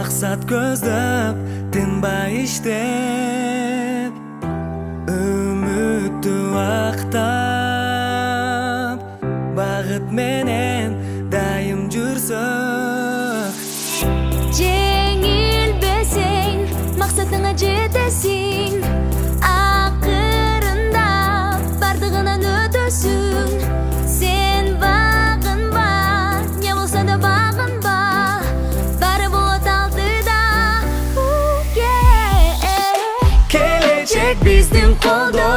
Maksat gözlep, tinbay iştep, ümitті ақтап, бағыт менен дайым жүрсөк. Жеңилбесең, максатыңа жетесиң, акырында бардыгынан өтөсүң. Сен багынба, не болсо да багынба, баары болот алдыда. Келечек биздин колдо,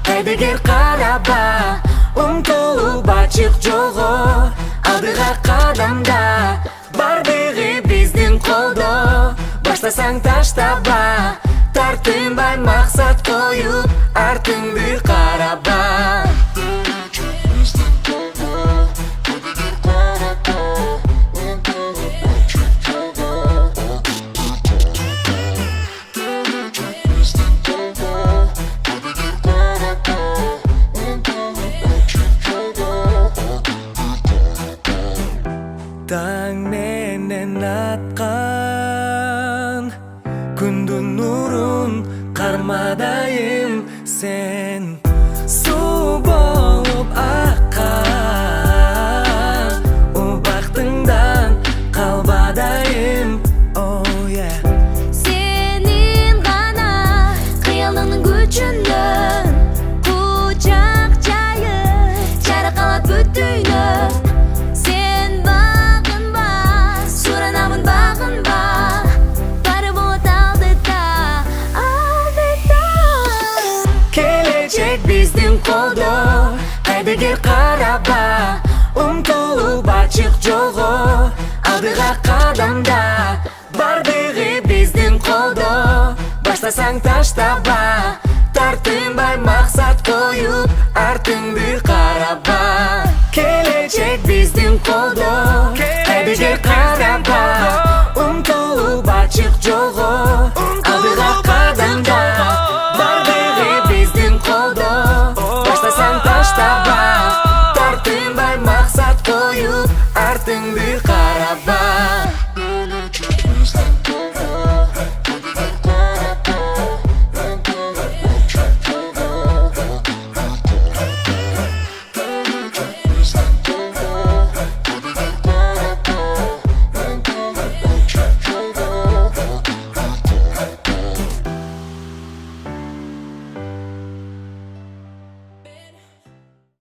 кайдыгер караба, умтулуп ачык жолго, алдыга кадамда. Бардыгы биздин колдо, баштасаң таштаба, тартынбай максат коюп, артыңды караба. Таң менен аткан күндүн нурун кармадайым сен. Суу болуп аккан убактыңдан калбадайым. Сенин гана кыялыңдын күчүнөн кучак жайып жаракалат бүт дүйнө. Сен багынба, суранамын багынба, баары болот алдыда, алдыда. Келечек биздин колдо, кайдыгер караба, умтулуп ачык жолго, алдыга кадамда. Бардыгы биздин колдо, баштасаң таштаба, тартынбай максат коюп, артыңды караба. Келечек биздин колдо, кайдыгер караба, умтулуп ачык жолго,